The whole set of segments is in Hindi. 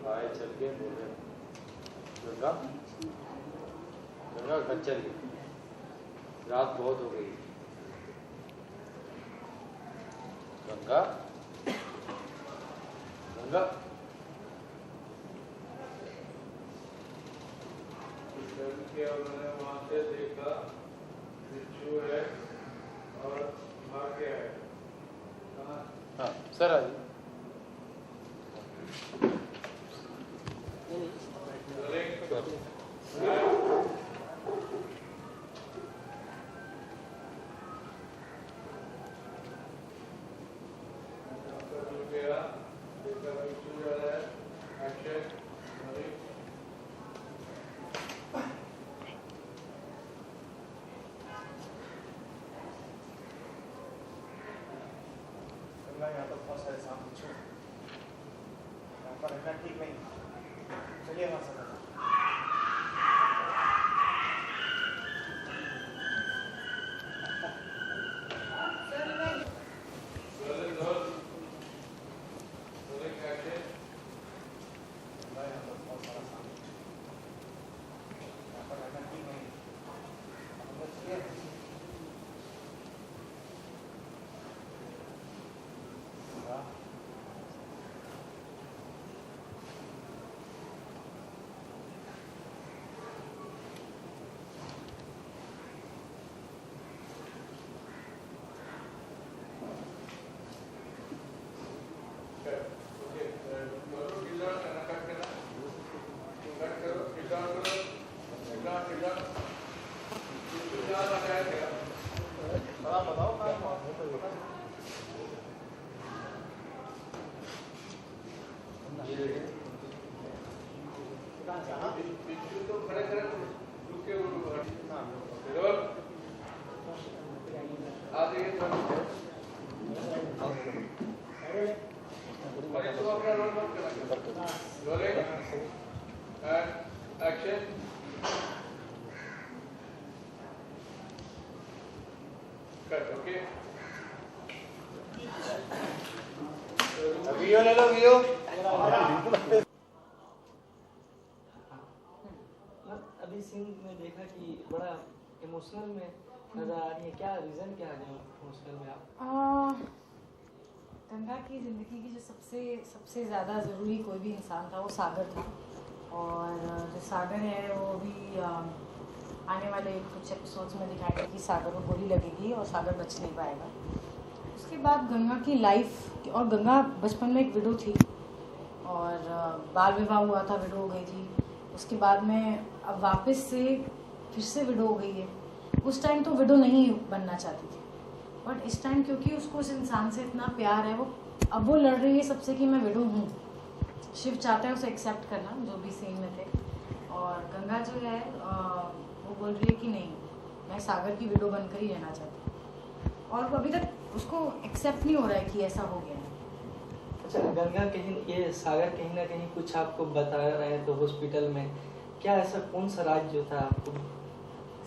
आए चल के बोले गंगा गंगा घर चल गई, रात बहुत हो गई। गंगा गंगा उन्होंने वहां से देखा बिच्छू है और भाग्य है। हाँ सर आज यहाँ पर बहुत सारे सांप बिच्छू यहाँ पर रहना ठीक नहीं। चलिए वहाँ से वीडियो ले लो वीडियो। अभी सीन में देखा कि बड़ा इमोशनल में नजर आ रही है, क्या रीजन क्या है इमोशनल में आप? गंगा की ज़िंदगी की जो सबसे ज़्यादा ज़रूरी कोई भी इंसान था वो सागर था। और जो सागर है वो भी आने वाले कुछ एपिसोड्स में दिखाएगा कि सागर को गोली लगेगी और सागर बच नहीं पाएगा। उसके बाद गंगा की लाइफ, और गंगा बचपन में एक विडो थी और बाल विवाह हुआ था, विडो हो गई थी। उसके बाद में अब वापस से फिर से विडो हो गई है। उस टाइम तो विडो नहीं बनना चाहती थी, बट इस टाइम क्योंकि उसको उस इंसान से इतना प्यार है, वो लड़ रही है सबसे कि मैं विडो हूँ। शिव चाहता है उसे एक्सेप्ट करना, जो भी सीन में थे। और गंगा जो है वो बोल रही है कि नहीं, मैं सागर की विडो बनकर ही रहना चाहती हूँ। और वो अभी तक उसको एक्सेप्ट नहीं हो रहा है कि ऐसा हो गया है। अच्छा, गंगा कहीं ये सागर कहीं ना कहीं कुछ आपको बता रहे हैं तो हॉस्पिटल में, क्या ऐसा कौन सा राज जो था आपको?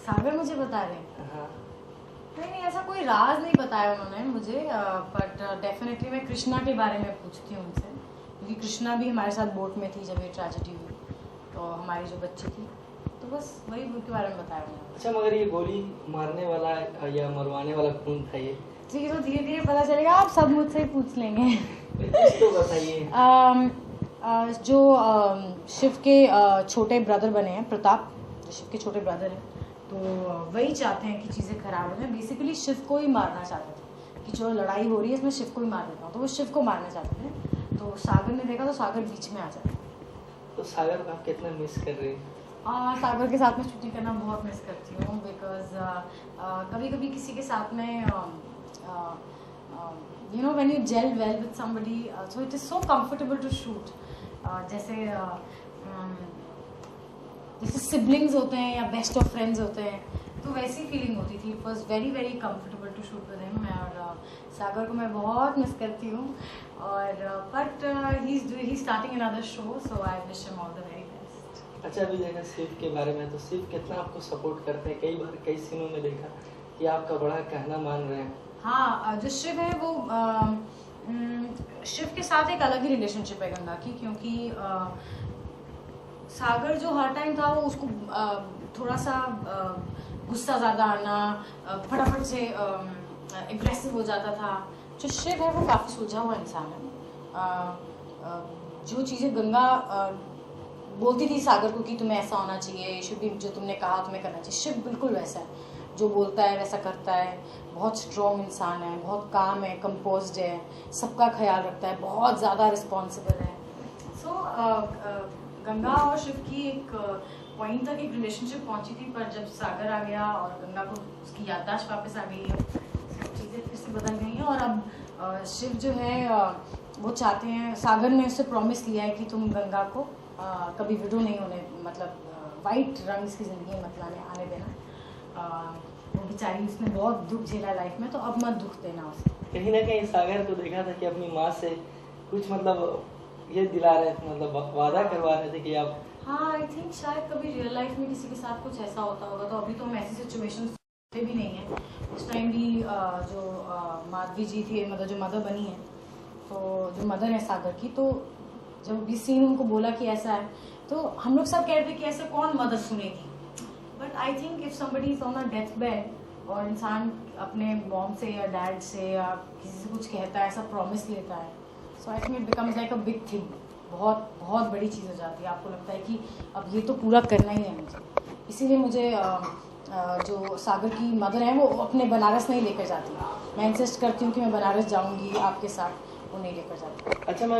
सागर मुझे बता रहे हैं? हाँ नहीं, ऐसा कोई राज नहीं बताया उन्होंने मुझे, बट डेफिनेटली मैं कृष्णा के बारे में पूछती हूँ उनसे, क्योंकि कृष्णा भी हमारे साथ बोट में थी जब ये ट्रेजेडी हुई, तो हमारी जो बच्ची थी, तो बस वही के बारे में बताया उन्होंने। अच्छा, मगर ये गोली मारने वाला या मरवाने वाला कौन था ये? जी, तो धीरे धीरे पता चलेगा, आप सब मुझसे ही पूछ लेंगे। तो बताइए। जो शिव के छोटे ब्रदर बने हैं, प्रताप, जो शिव के छोटे ब्रदर हैं, तो वही चाहते हैं कि चीज़ें खराब हो जाए। बेसिकली शिव को ही मारना चाहते थे कि जो लड़ाई हो रही है इसमें शिव को ही मार देता हूँ, तो वो शिव को मारना चाहते थे। तो सागर ने देखा तो सागर बीच में आ जाता है। तो सागर को आप कितना मिस कर रहे हैं? सागर के साथ में शूटिंग करना बहुत मिस करती हूँ, बिकॉज कभी कभी किसी के साथ में you know, when you gel well with somebody, so it is so comfortable to shoot. जैसे siblings होते हैं या best of friends होते हैं, तो वैसी फीलिंग होती थी। It was very very comfortable to shoot with him। और सागर को मैं बहुत मिस करती हूँ, और but he's starting another show, so I wish him all the very best। अच्छा, अभी देखा शिव के बारे में, तो शिव कितना आपको सपोर्ट करते हैं? कई बार कई सीनों में देखा कि आपका बड़ा कहना मान रहे हैं, हाँ, जो शिव है वो शिव के साथ एक अलग ही रिलेशनशिप है गंगा की, क्योंकि सागर जो हर टाइम था वो उसको थोड़ा सा गुस्सा ज़्यादा आना, फटाफट से एग्रेसिव हो जाता था। जो शिव है वो काफ़ी सुलझा हुआ इंसान है। जो चीज़ें गंगा बोलती थी सागर को कि तुम्हें ऐसा होना चाहिए, शिव भी जो तुमने कहा तुम्हें करना चाहिए, शिव बिल्कुल वैसा है, जो बोलता है वैसा करता है। बहुत स्ट्रॉन्ग इंसान है, बहुत काम है, कंपोज्ड है, सबका ख्याल रखता है, बहुत ज़्यादा रिस्पॉन्सिबल है। सो गंगा और शिव की एक पॉइंट तक एक रिलेशनशिप पहुंची थी, पर जब सागर आ गया और गंगा को उसकी याददाश्त वापस आ गई है, चीज़ें फिर से बदल गई हैं। और अब शिव जो है वो चाहते हैं, सागर ने उससे प्रॉमिस लिया है कि तुम गंगा को कभी विडो नहीं होने, मतलब वाइट रंग की ज़िंदगी में मत आने देना। वो बेचारी उसने बहुत दुख झेला लाइफ में, तो अब मत दुख देना उसे। कहीं ना कहीं सागर को देखा था कि अपनी माँ से कुछ मतलब ये दिला रहे थे, मतलब वादा करवा रहे थे कि आप। हाँ, आई थिंक शायद कभी रियल लाइफ में किसी के साथ कुछ ऐसा होता होगा, तो अभी तो हम ऐसी सिचुएशन भी नहीं है। उस टाइम भी जो माधवी जी थी, मतलब जो मदर बनी है, तो जो मदर है सागर की, तो जब भी सीन उनको बोला कि ऐसा है, तो हम लोग सब कह रहे थे कि ऐसे कौन मदद सुनेगी। But I think if somebody is on a death bed और इंसान अपने मॉम से या डैड से या किसी से कुछ कहता है, ऐसा प्रॉमिस लेता है, so I think it becomes like a big thing, बहुत बहुत बड़ी चीज़ हो जाती है। आपको लगता है कि अब ये तो पूरा करना ही है मुझे। इसीलिए मुझे जो सागर की मदर है वो अपने बनारस नहीं लेकर जाती। मैं इंसिस्ट करती हूँ कि मैं बनारस जाऊँगी आपके साथ, वो नहीं लेकर जाती। अच्छा, मैं